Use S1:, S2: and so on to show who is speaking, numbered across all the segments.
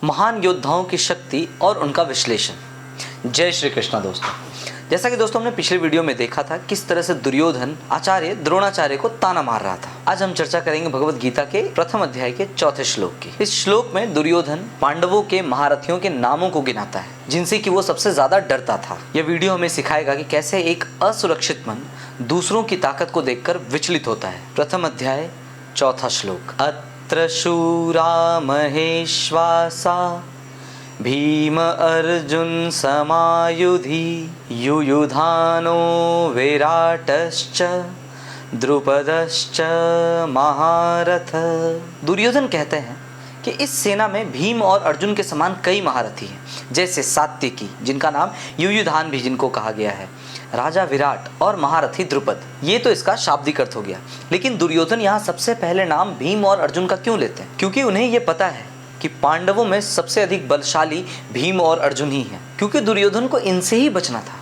S1: महान योद्धाओं की शक्ति और उनका विश्लेषण। जय श्री कृष्णा दोस्तों। जैसा कि दोस्तों हमने पिछले वीडियो में देखा था किस तरह से दुर्योधन आचार्य द्रोणाचार्य को ताना मार रहा था। आज हम चर्चा करेंगे भगवत गीता के प्रथम अध्याय के चौथे श्लोक की। इस श्लोक में दुर्योधन पांडवों के महारथियों के नामों को गिनाता है जिनसे कि वो सबसे ज्यादा डरता था। यह वीडियो हमें सिखाएगा कि कैसे एक असुरक्षित मन दूसरों की ताकत को देखकर विचलित होता है। प्रथम अध्याय चौथा श्लोक। अत्र शूरा महेश्वासा भीम अर्जुन समायुधि युयुधानो विराटश्च द्रुपदश्च महारथ। दुर्योधन कहते हैं कि इस सेना में भीम और अर्जुन के समान कई महारथी हैं, जैसे सात्विकी जिनका नाम युयुधान भी जिनको कहा गया है, राजा विराट और महारथी द्रुपद। ये तो इसका शाब्दिक अर्थ हो गया। लेकिन दुर्योधन यहाँ सबसे पहले नाम भीम और अर्जुन का क्यों लेते हैं? क्योंकि उन्हें ये पता है कि पांडवों में सबसे अधिक बलशाली भीम और अर्जुन ही हैं। क्योंकि दुर्योधन को इनसे ही बचना था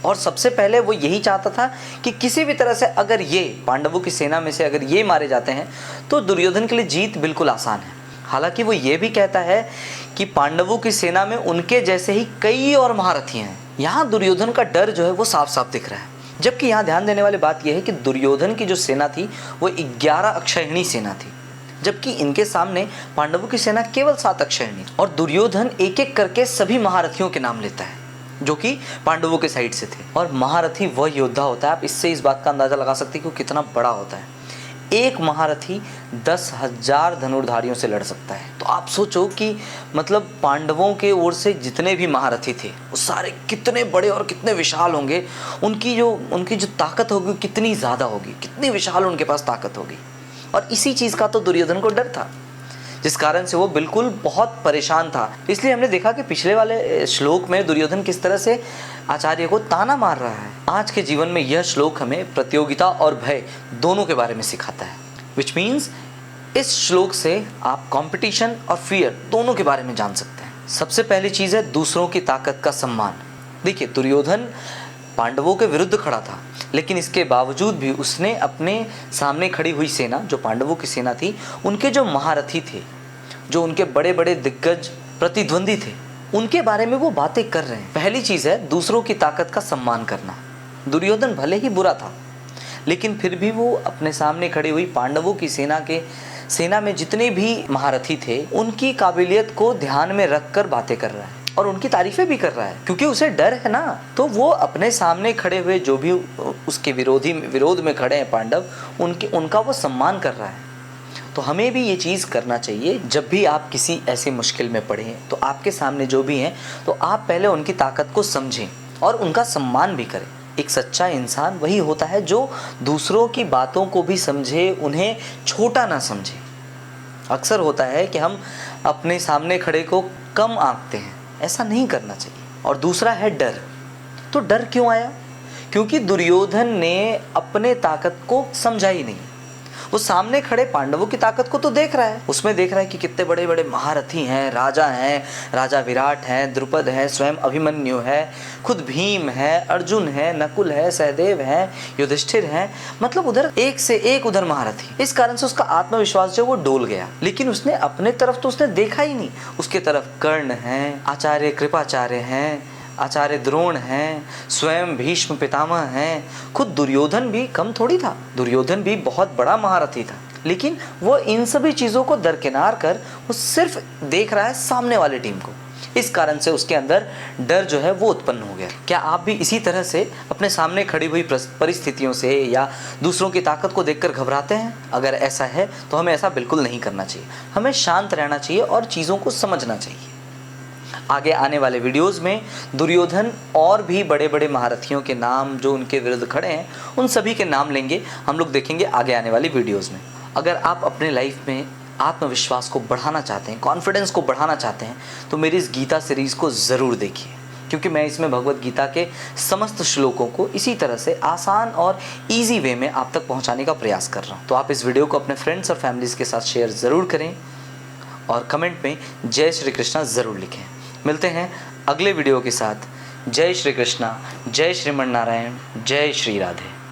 S1: और सबसे पहले वो यही चाहता था कि किसी भी तरह से अगर ये पांडवों की सेना में से अगर ये मारे जाते हैं तो दुर्योधन के लिए जीत बिल्कुल आसान है। हालांकि वो ये भी कहता है कि पांडवों की सेना में उनके जैसे ही कई और महारथी हैं। यहाँ दुर्योधन का डर जो है वो साफ साफ दिख रहा है। जबकि यहाँ ध्यान देने वाली बात यह है कि दुर्योधन की जो सेना थी वो 11 अक्षयहिणी सेना थी, जबकि इनके सामने पांडवों की सेना केवल 7 अक्षयहिणी। और दुर्योधन एक एक करके सभी महारथियों के नाम लेता है जो कि पांडवों के साइड से थे। और महारथी वह योद्धा होता है, आप इससे इस बात का अंदाजा लगा सकते हैं कि वो कितना बड़ा होता है। एक महारथी 10,000 धनुर्धारियों से लड़ सकता है। तो आप सोचो कि मतलब पांडवों के ओर से जितने भी महारथी थे वो सारे कितने बड़े और कितने विशाल होंगे। उनकी जो ताकत होगी कितनी ज़्यादा होगी, कितनी विशाल उनके पास ताकत होगी। और इसी चीज़ का तो दुर्योधन को डर था, जिस कारण से वो बिल्कुल बहुत परेशान था। इसलिए हमने देखा कि पिछले वाले श्लोक में दुर्योधन किस तरह से आचार्य को ताना मार रहा है। आज के जीवन में यह श्लोक हमें प्रतियोगिता और भय दोनों के बारे में सिखाता है। विच मीन्स इस श्लोक से आप कंपटीशन और फियर दोनों के बारे में जान सकते हैं। सबसे पहली चीज़ है दूसरों की ताकत का सम्मान। देखिए, दुर्योधन पांडवों के विरुद्ध खड़ा था, लेकिन इसके बावजूद भी उसने अपने सामने खड़ी हुई सेना, जो पांडवों की सेना थी, उनके जो महारथी थे, जो उनके बड़े बड़े दिग्गज प्रतिद्वंदी थे, उनके बारे में वो बातें कर रहे हैं। पहली चीज़ है दूसरों की ताकत का सम्मान करना। दुर्योधन भले ही बुरा था, लेकिन फिर भी वो अपने सामने खड़ी हुई पांडवों की सेना में जितने भी महारथी थे उनकी काबिलियत को ध्यान में रखकर बातें कर रहा है और उनकी तारीफें भी कर रहा है, क्योंकि उसे डर है ना। तो वो अपने सामने खड़े हुए जो भी उसके विरोध में खड़े हैं पांडव, उनका वो सम्मान कर रहा है। तो हमें भी ये चीज़ करना चाहिए। जब भी आप किसी ऐसी मुश्किल में पड़े तो आपके सामने जो भी हैं तो आप पहले उनकी ताकत को समझें और उनका सम्मान भी करें। एक सच्चा इंसान वही होता है जो दूसरों की बातों को भी समझे, उन्हें छोटा ना समझे। अक्सर होता है कि हम अपने सामने खड़े को कम आंकते हैं, ऐसा नहीं करना चाहिए। और दूसरा है डर। तो डर क्यों आया? क्योंकि दुर्योधन ने अपने ताकत को समझा ही नहीं। वो सामने खड़े पांडवों की ताकत को तो देख रहा है, उसमें देख रहा है कि कितने बड़े बड़े महारथी हैं, राजा विराट हैं, द्रुपद है, स्वयं अभिमन्यु है, खुद भीम है, अर्जुन है, नकुल है, सहदेव है, युधिष्ठिर है। मतलब उधर एक से एक उधर महारथी। इस कारण से उसका आत्मविश्वास जो वो डोल गया। लेकिन उसने अपने तरफ तो उसने देखा ही नहीं। उसके तरफ कर्ण हैं, आचार्य कृपाचार्य हैं, आचार्य द्रोण हैं, स्वयं भीष्म पितामह हैं। खुद दुर्योधन भी कम थोड़ी था, दुर्योधन भी बहुत बड़ा महारथी था। लेकिन वो इन सभी चीज़ों को दरकिनार कर वो सिर्फ देख रहा है सामने वाली टीम को। इस कारण से उसके अंदर डर जो है वो उत्पन्न हो गया। क्या आप भी इसी तरह से अपने सामने खड़ी हुई परिस्थितियों से या दूसरों की ताकत को देखकर घबराते हैं? अगर ऐसा है तो हमें ऐसा बिल्कुल नहीं करना चाहिए। हमें शांत रहना चाहिए और चीज़ों को समझना चाहिए। आगे आने वाले वीडियोस में दुर्योधन और भी बड़े बड़े महारथियों के नाम जो उनके विरुद्ध खड़े हैं उन सभी के नाम लेंगे, हम लोग देखेंगे आगे आने वाली वीडियोस में। अगर आप अपने लाइफ में आत्मविश्वास को बढ़ाना चाहते हैं, कॉन्फिडेंस को बढ़ाना चाहते हैं, तो मेरी इस गीता सीरीज़ को ज़रूर देखिए, क्योंकि मैं इसमें भगवत गीता के समस्त श्लोकों को इसी तरह से आसान और ईजी वे में आप तक पहुँचाने का प्रयास कर रहा हूँ। तो आप इस वीडियो को अपने फ्रेंड्स और फैमिलीज़ के साथ शेयर ज़रूर करें और कमेंट में जय श्री कृष्णा ज़रूर लिखें। मिलते हैं अगले वीडियो के साथ। जय श्री कृष्णा, जय श्रीमन नारायण, जय श्री राधे।